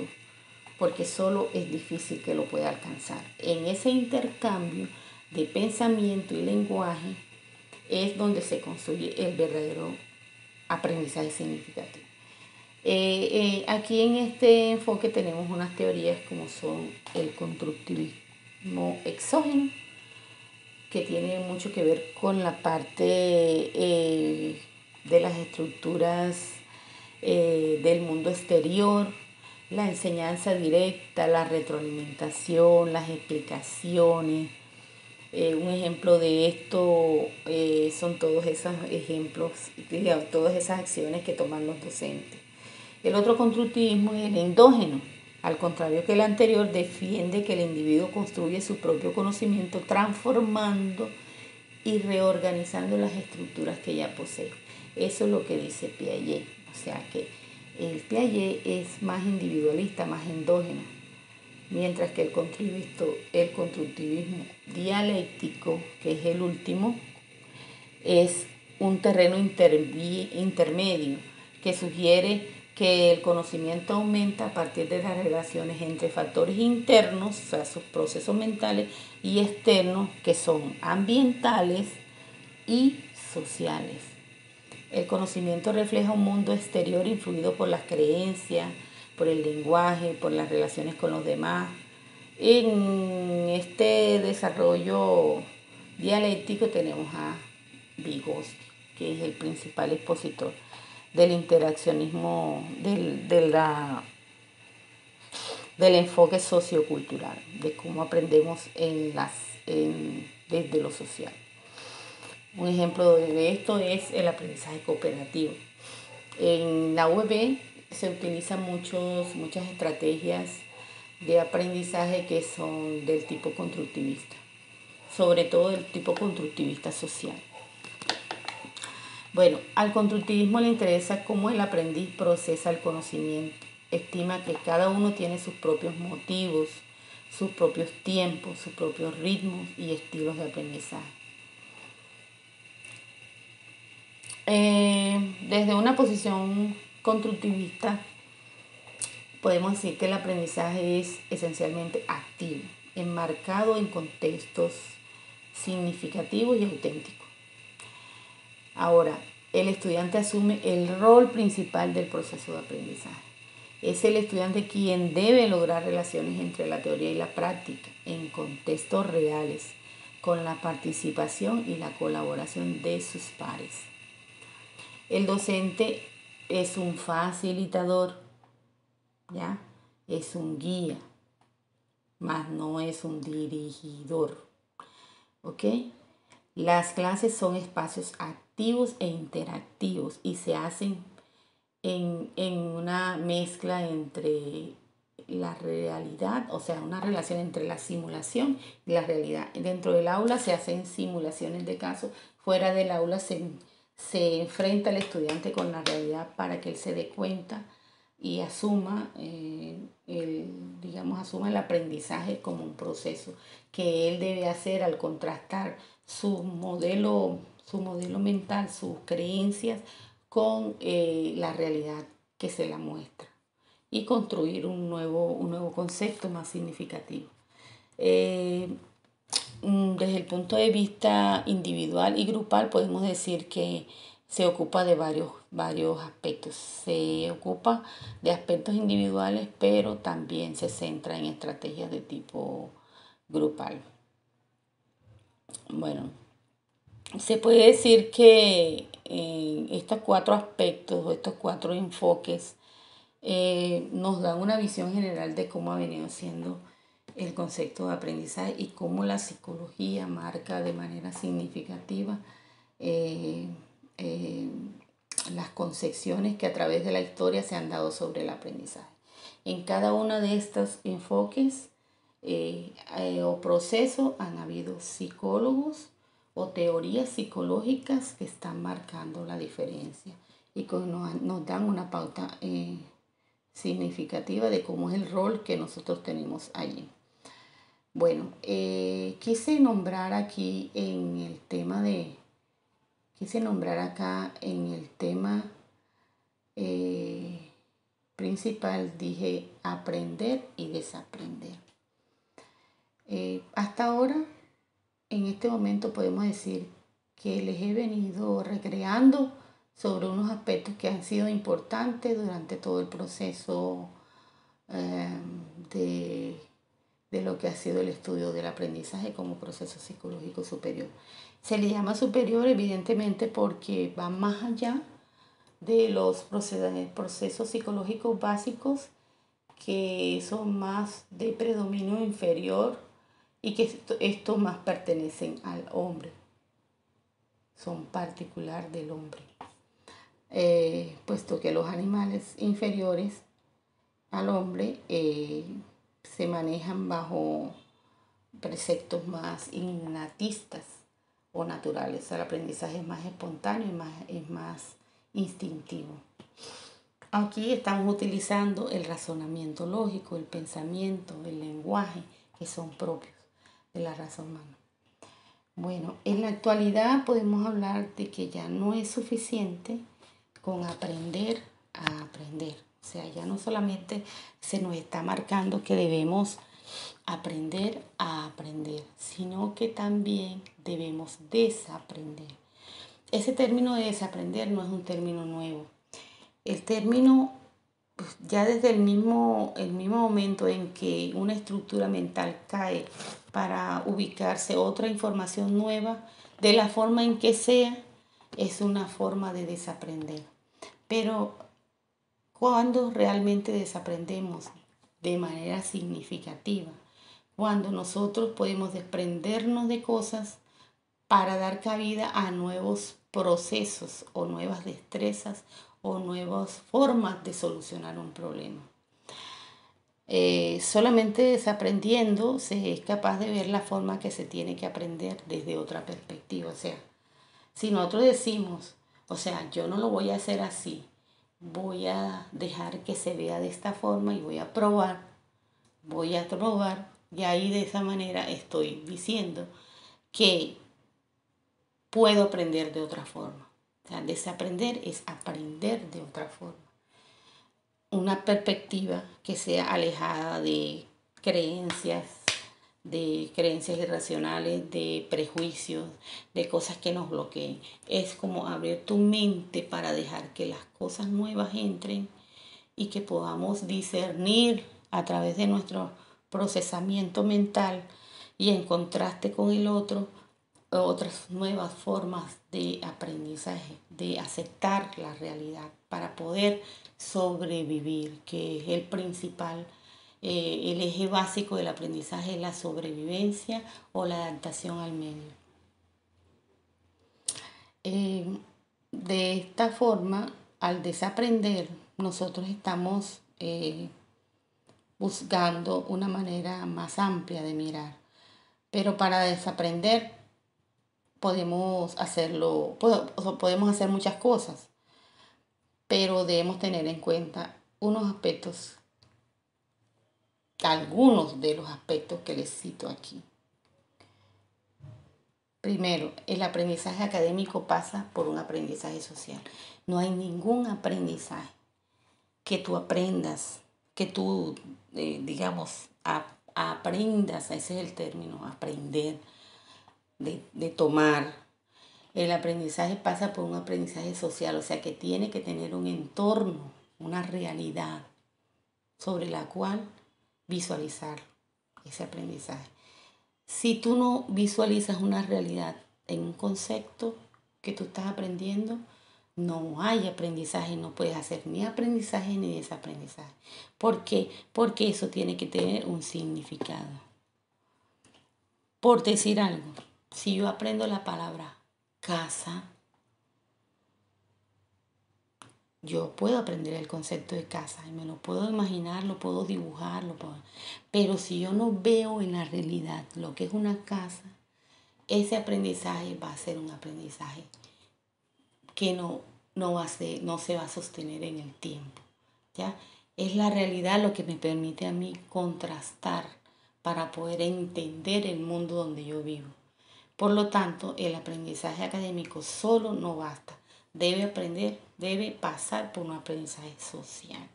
porque solo es difícil que lo pueda alcanzar. En ese intercambio de pensamiento y lenguaje es donde se construye el verdadero aprendizaje significativo. Aquí en este enfoque tenemos unas teorías como son el constructivismo exógeno, que tiene mucho que ver con la parte de las estructuras del mundo exterior, la enseñanza directa, la retroalimentación, las explicaciones. Un ejemplo de esto son todos esos ejemplos, todas esas acciones que toman los docentes. El otro constructivismo es el endógeno. Al contrario que el anterior, defiende que el individuo construye su propio conocimiento transformando y reorganizando las estructuras que ya posee. Eso es lo que dice Piaget. O sea que el Piaget es más individualista, más endógeno, mientras que el constructivismo dialéctico, que es el último, es un terreno intermedio que sugiere que el conocimiento aumenta a partir de las relaciones entre factores internos, o sea, sus procesos mentales, y externos, que son ambientales y sociales. El conocimiento refleja un mundo exterior influido por las creencias, por el lenguaje, por las relaciones con los demás. En este desarrollo dialéctico tenemos a Vygotsky, que es el principal expositor del interaccionismo, del enfoque sociocultural, de cómo aprendemos desde lo social. Un ejemplo de esto es el aprendizaje cooperativo. En la UEB se utilizan muchas estrategias de aprendizaje que son del tipo constructivista, sobre todo del tipo constructivista social. Bueno, al constructivismo le interesa cómo el aprendiz procesa el conocimiento. Estima que cada uno tiene sus propios motivos, sus propios tiempos, sus propios ritmos y estilos de aprendizaje. Desde una posición constructivista, podemos decir que el aprendizaje es esencialmente activo, enmarcado en contextos significativos y auténticos. Ahora, el estudiante asume el rol principal del proceso de aprendizaje. Es el estudiante quien debe lograr relaciones entre la teoría y la práctica en contextos reales, con la participación y la colaboración de sus pares. El docente es un facilitador, ¿ya? Es un guía, más no es un dirigidor, ¿ok? Las clases son espacios activos e interactivos y se hacen en una mezcla entre la realidad, o sea, una relación entre la simulación y la realidad. Dentro del aula se hacen simulaciones de casos, fuera del aula se enfrenta al estudiante con la realidad para que él se dé cuenta y asuma asuma el aprendizaje como un proceso que él debe hacer al contrastar su modelo mental, sus creencias con la realidad que se la muestra y construir un nuevo concepto más significativo. Desde el punto de vista individual y grupal podemos decir que se ocupa de varios aspectos. Se ocupa de aspectos individuales, pero también se centra en estrategias de tipo grupal. Bueno, se puede decir que estos 4 aspectos o estos 4 enfoques nos dan una visión general de cómo ha venido siendo el concepto de aprendizaje y cómo la psicología marca de manera significativa las concepciones que a través de la historia se han dado sobre el aprendizaje. En cada uno de estos enfoques o procesos han habido psicólogos o teorías psicológicas que están marcando la diferencia y que nos dan una pauta significativa de cómo es el rol que nosotros tenemos allí. Bueno, quise nombrar aquí en el tema quise nombrar acá en el tema principal, dije aprender y desaprender. Hasta ahora, en este momento podemos decir que les he venido recreando sobre unos aspectos que han sido importantes durante todo el proceso de lo que ha sido el estudio del aprendizaje como proceso psicológico superior. Se le llama superior evidentemente porque va más allá de los procesos psicológicos básicos, que son más de predominio inferior y que estos más pertenecen al hombre, son particular del hombre, puesto que los animales inferiores al hombre se manejan bajo preceptos más innatistas o naturales. El aprendizaje es más espontáneo y es más instintivo. Aquí estamos utilizando el razonamiento lógico, el pensamiento, el lenguaje, que son propios de la raza humana. Bueno, en la actualidad podemos hablar de que ya no es suficiente con aprender a aprender. O sea, ya no solamente se nos está marcando que debemos aprender a aprender, sino que también debemos desaprender. Ese término de desaprender no es un término nuevo. El término, pues, ya desde el mismo momento en que una estructura mental cae para ubicarse otra información nueva, de la forma en que sea, es una forma de desaprender. Pero cuando realmente desaprendemos de manera significativa, cuando nosotros podemos desprendernos de cosas para dar cabida a nuevos procesos o nuevas destrezas o nuevas formas de solucionar un problema. Solamente desaprendiendo se es capaz de ver la forma que se tiene que aprender desde otra perspectiva. O sea, si nosotros decimos, o sea, yo no lo voy a hacer así, voy a dejar que se vea de esta forma y voy a probar, y ahí de esa manera estoy diciendo que puedo aprender de otra forma. O sea, desaprender es aprender de otra forma. Una perspectiva que sea alejada de creencias irracionales, de prejuicios, de cosas que nos bloqueen. Es como abrir tu mente para dejar que las cosas nuevas entren y que podamos discernir a través de nuestro procesamiento mental y en contraste con el otro, otras nuevas formas de aprendizaje, de aceptar la realidad para poder sobrevivir, que es el principal, el eje básico del aprendizaje es la sobrevivencia o la adaptación al medio. De esta forma, al desaprender, nosotros estamos buscando una manera más amplia de mirar. Pero para desaprender podemos hacer muchas cosas, pero debemos tener en cuenta algunos de los aspectos que les cito aquí. Primero, el aprendizaje académico pasa por un aprendizaje social. No hay ningún aprendizaje que tú aprendas, que tú, aprendas, ese es el término, aprender, de tomar. El aprendizaje pasa por un aprendizaje social, o sea que tiene que tener un entorno, una realidad sobre la cual visualizar ese aprendizaje. Si tú no visualizas una realidad en un concepto que tú estás aprendiendo, no hay aprendizaje, no puedes hacer ni aprendizaje ni desaprendizaje. ¿Por qué? Porque eso tiene que tener un significado. Por decir algo, si yo aprendo la palabra casa, yo puedo aprender el concepto de casa y me lo puedo imaginar, lo puedo dibujar, pero si yo no veo en la realidad lo que es una casa, ese aprendizaje va a ser un aprendizaje que no se va a sostener en el tiempo, ¿ya? Es la realidad lo que me permite a mí contrastar para poder entender el mundo donde yo vivo. Por lo tanto, el aprendizaje académico solo no basta. Debe pasar por un aprendizaje social.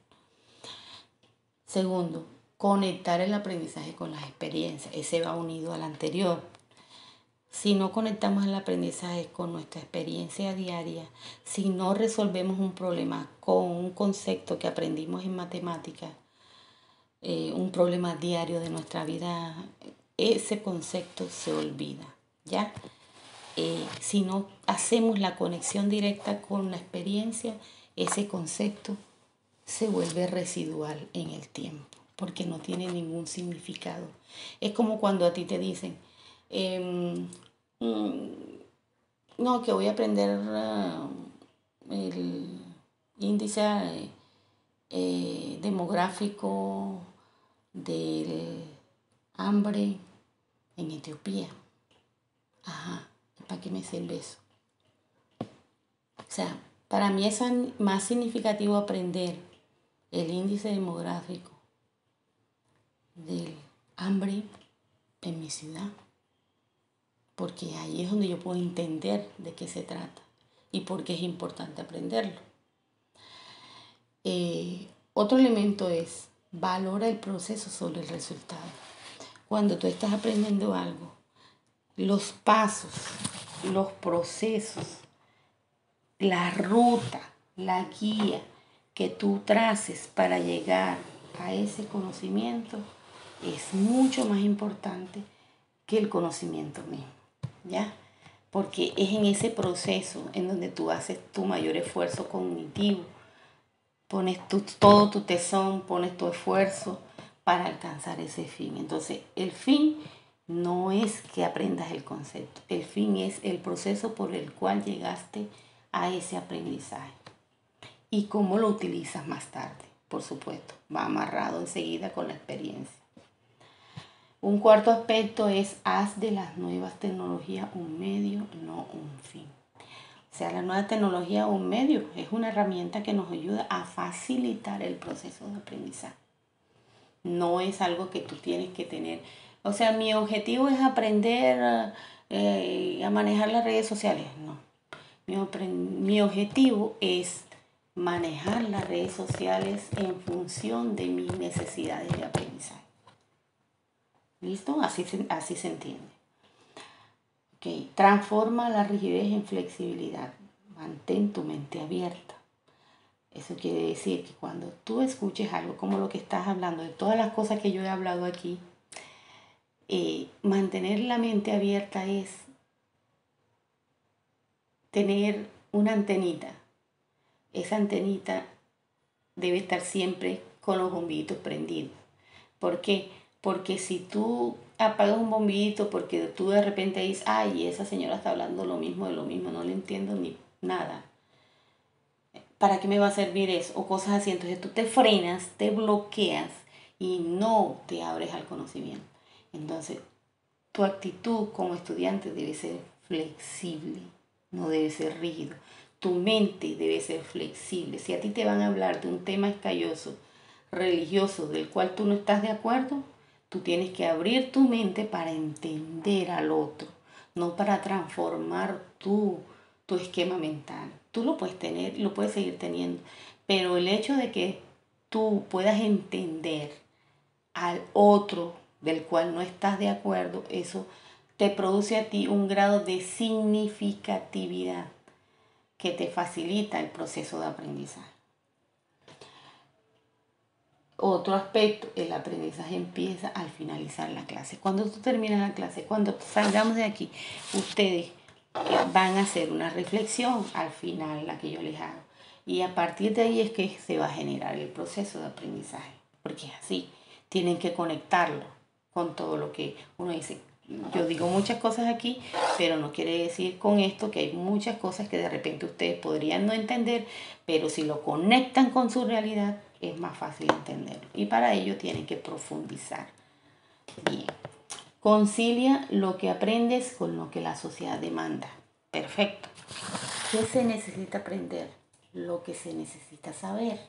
Segundo, conectar el aprendizaje con las experiencias. Ese va unido al anterior. Si no conectamos el aprendizaje con nuestra experiencia diaria, si no resolvemos un problema con un concepto que aprendimos en matemáticas, un problema diario de nuestra vida, ese concepto se olvida, ¿ya? Si no hacemos la conexión directa con la experiencia, ese concepto se vuelve residual en el tiempo, porque no tiene ningún significado. Es como cuando a ti te dicen, no, que voy a aprender el índice demográfico del hambre en Etiopía. Ajá, ¿para qué me sirve eso? O sea, para mí es más significativo aprender el índice demográfico del hambre en mi ciudad, porque ahí es donde yo puedo entender de qué se trata y por qué es importante aprenderlo. Otro elemento es valora el proceso sobre el resultado. Cuando tú estás aprendiendo algo, los pasos, los procesos, la ruta, la guía que tú traces para llegar a ese conocimiento es mucho más importante que el conocimiento mismo, ¿ya? Porque es en ese proceso en donde tú haces tu mayor esfuerzo cognitivo, pones todo tu tesón, pones tu esfuerzo para alcanzar ese fin. Entonces, el fin no es que aprendas el concepto, el fin es el proceso por el cual llegaste a ese aprendizaje y cómo lo utilizas más tarde, por supuesto, va amarrado enseguida con la experiencia. Un cuarto aspecto es haz de las nuevas tecnologías un medio, no un fin. O sea, la nueva tecnología un medio, es una herramienta que nos ayuda a facilitar el proceso de aprendizaje. No es algo que tú tienes que tener. O sea, mi objetivo es aprender a manejar las redes sociales. No. Mi objetivo es manejar las redes sociales en función de mis necesidades de aprendizaje. ¿Listo? Así se entiende. Okay. Transforma la rigidez en flexibilidad. Mantén tu mente abierta. Eso quiere decir que cuando tú escuches algo como lo que estás hablando, de todas las cosas que yo he hablado aquí, mantener la mente abierta es tener una antenita. Esa antenita debe estar siempre con los bombillitos prendidos. ¿Por qué? Porque si tú apagas un bombillito porque tú de repente dices, ay, esa señora está hablando lo mismo de lo mismo, no le entiendo ni nada. ¿Para qué me va a servir eso? O cosas así. Entonces tú te frenas, te bloqueas y no te abres al conocimiento. Entonces, tu actitud como estudiante debe ser flexible, no debe ser rígido. Tu mente debe ser flexible. Si a ti te van a hablar de un tema escalloso, religioso, del cual tú no estás de acuerdo, tú tienes que abrir tu mente para entender al otro, no para transformar tu esquema mental. Tú lo puedes tener, lo puedes seguir teniendo, pero el hecho de que tú puedas entender al otro del cual no estás de acuerdo, eso te produce a ti un grado de significatividad que te facilita el proceso de aprendizaje. Otro aspecto, el aprendizaje empieza al finalizar la clase. Cuando tú terminas la clase, cuando salgamos de aquí, ustedes van a hacer una reflexión al final, la que yo les hago. Y a partir de ahí es que se va a generar el proceso de aprendizaje. Porque es así, tienen que conectarlo con todo lo que uno dice. Yo digo muchas cosas aquí, pero no quiere decir con esto que hay muchas cosas que de repente ustedes podrían no entender, pero si lo conectan con su realidad, es más fácil entenderlo. Y para ello tienen que profundizar. Bien. Concilia lo que aprendes con lo que la sociedad demanda. Perfecto. ¿Qué se necesita aprender? Lo que se necesita saber.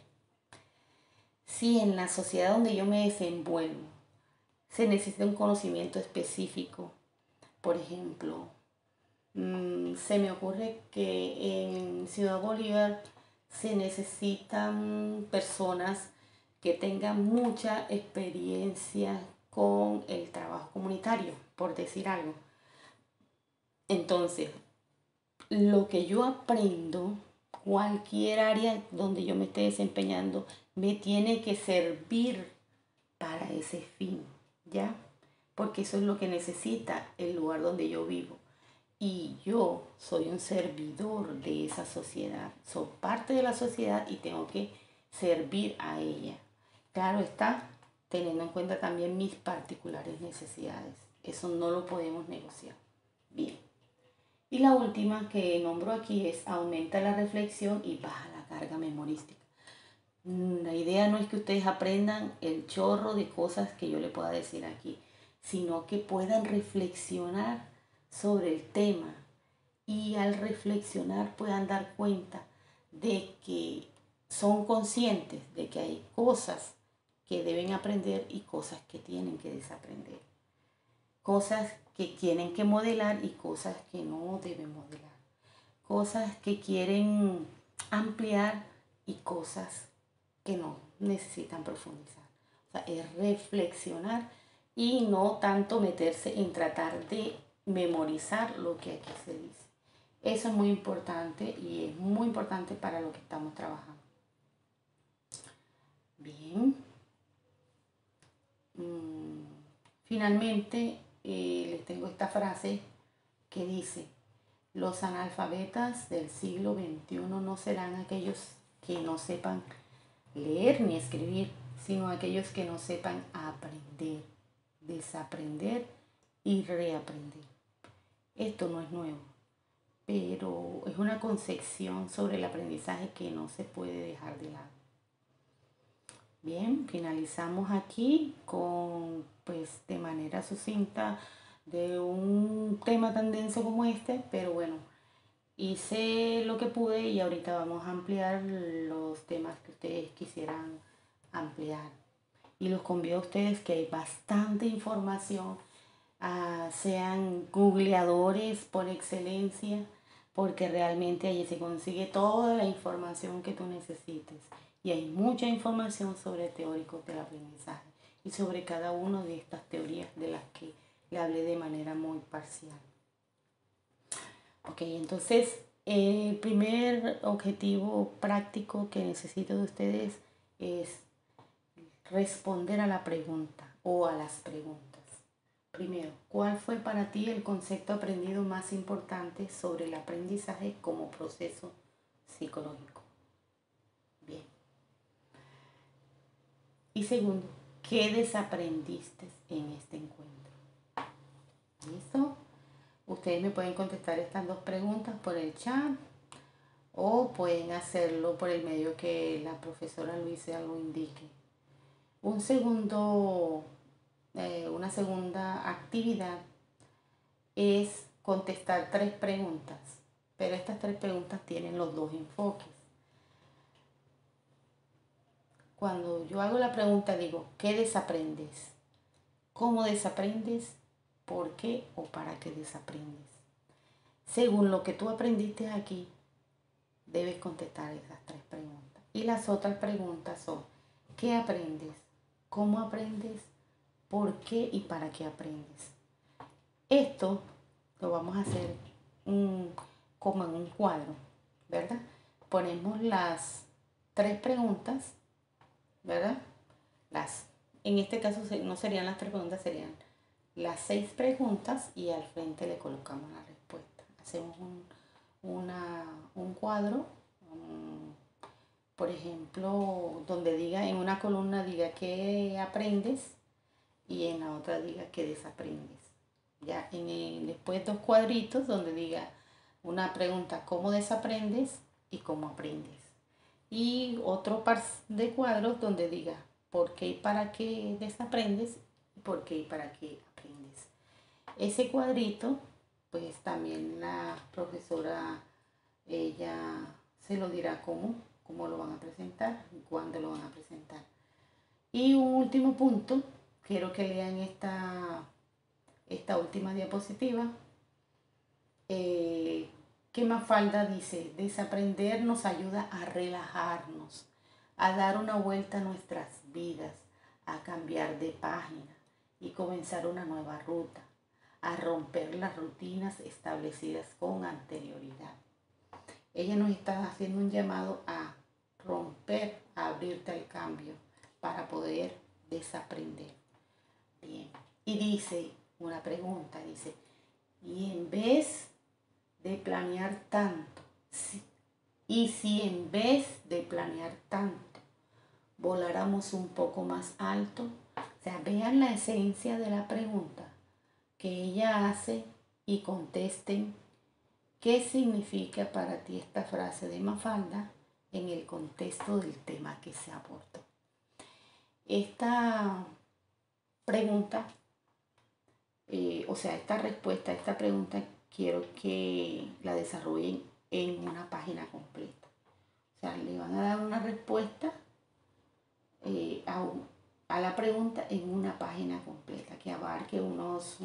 Si en la sociedad donde yo me desenvuelvo se necesita un conocimiento específico, por ejemplo, se me ocurre que en Ciudad Bolívar se necesitan personas que tengan mucha experiencia con el trabajo comunitario, por decir algo. Entonces, lo que yo aprendo, cualquier área donde yo me esté desempeñando, me tiene que servir para ese fin, ¿ya? Porque eso es lo que necesita el lugar donde yo vivo. Y yo soy un servidor de esa sociedad, soy parte de la sociedad y tengo que servir a ella. Claro está, teniendo en cuenta también mis particulares necesidades. Eso no lo podemos negociar. Bien. Y la última que nombro aquí es aumenta la reflexión y baja la carga memorística. La idea no es que ustedes aprendan el chorro de cosas que yo le pueda decir aquí, sino que puedan reflexionar sobre el tema y al reflexionar puedan dar cuenta de que son conscientes de que hay cosas que deben aprender y cosas que tienen que desaprender. Cosas que tienen que modelar y cosas que no deben modelar. Cosas que quieren ampliar y cosas que no necesitan profundizar. O sea, es reflexionar y no tanto meterse en tratar de memorizar lo que aquí se dice. Eso es muy importante y es muy importante para lo que estamos trabajando. Bien. Finalmente, les tengo esta frase que dice, los analfabetas del siglo XXI no serán aquellos que no sepan leer ni escribir, sino aquellos que no sepan aprender, desaprender y reaprender. Esto no es nuevo, pero es una concepción sobre el aprendizaje que no se puede dejar de lado. Bien, finalizamos aquí con, pues, de manera sucinta de un tema tan denso como este, pero bueno, hice lo que pude y ahorita vamos a ampliar los temas que ustedes quisieran ampliar. Y los convido a ustedes que hay bastante información, sean googleadores por excelencia, porque realmente allí se consigue toda la información que tú necesites. Y hay mucha información sobre teóricos del aprendizaje y sobre cada una de estas teorías de las que le hablé de manera muy parcial. Ok, entonces el primer objetivo práctico que necesito de ustedes es responder a la pregunta o a las preguntas. Primero, ¿cuál fue para ti el concepto aprendido más importante sobre el aprendizaje como proceso psicológico? Bien. Y segundo, ¿qué desaprendiste en este encuentro? ¿Listo? Ustedes me pueden contestar estas dos preguntas por el chat o pueden hacerlo por el medio que la profesora Luisa lo indique. Una segunda actividad es contestar 3 preguntas, pero estas 3 preguntas tienen los dos enfoques. Cuando yo hago la pregunta digo, ¿qué desaprendes? ¿Cómo desaprendes? ¿Por qué o para qué desaprendes? Según lo que tú aprendiste aquí, debes contestar esas 3 preguntas. Y las otras preguntas son, ¿qué aprendes? ¿Cómo aprendes? ¿Por qué y para qué aprendes? Esto lo vamos a hacer como en un cuadro, ¿verdad? Ponemos las 3 preguntas, ¿verdad? En este caso no serían las 3 preguntas, serían las 6 preguntas y al frente le colocamos la respuesta. Hacemos un cuadro, por ejemplo, donde diga, en una columna diga qué aprendes y en la otra diga qué desaprendes. Ya después 2 cuadritos donde diga una pregunta, ¿cómo desaprendes y cómo aprendes? Y otro par de cuadros donde diga por qué y para qué desaprendes y por qué y para qué aprendes. Ese cuadrito, pues también la profesora, ella se lo dirá cómo lo van a presentar y cuándo lo van a presentar. Y un último punto, quiero que lean esta última diapositiva, que Mafalda dice: desaprender nos ayuda a relajarnos, a dar una vuelta a nuestras vidas, a cambiar de página y comenzar una nueva ruta, a romper las rutinas establecidas con anterioridad. Ella nos está haciendo un llamado a romper, a abrirte al cambio para poder desaprender. Bien. Y dice una pregunta, dice: y en vez de planear tanto, y si en vez de planear tanto voláramos un poco más alto, o sea, vean la esencia de la pregunta que ella hace y contesten qué significa para ti esta frase de Mafalda en el contexto del tema que se abordó. Esta pregunta, esta respuesta a esta pregunta quiero que la desarrollen en una página completa. O sea, le van a dar una respuesta a la pregunta en una página completa que abarque unos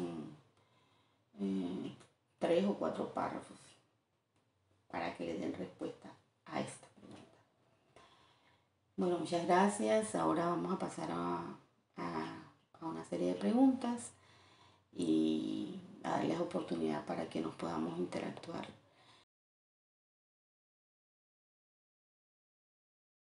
3 o 4 párrafos para que le den respuesta a esta pregunta. Bueno, muchas gracias. Ahora vamos a pasar a una serie de preguntas y a darles oportunidad para que nos podamos interactuar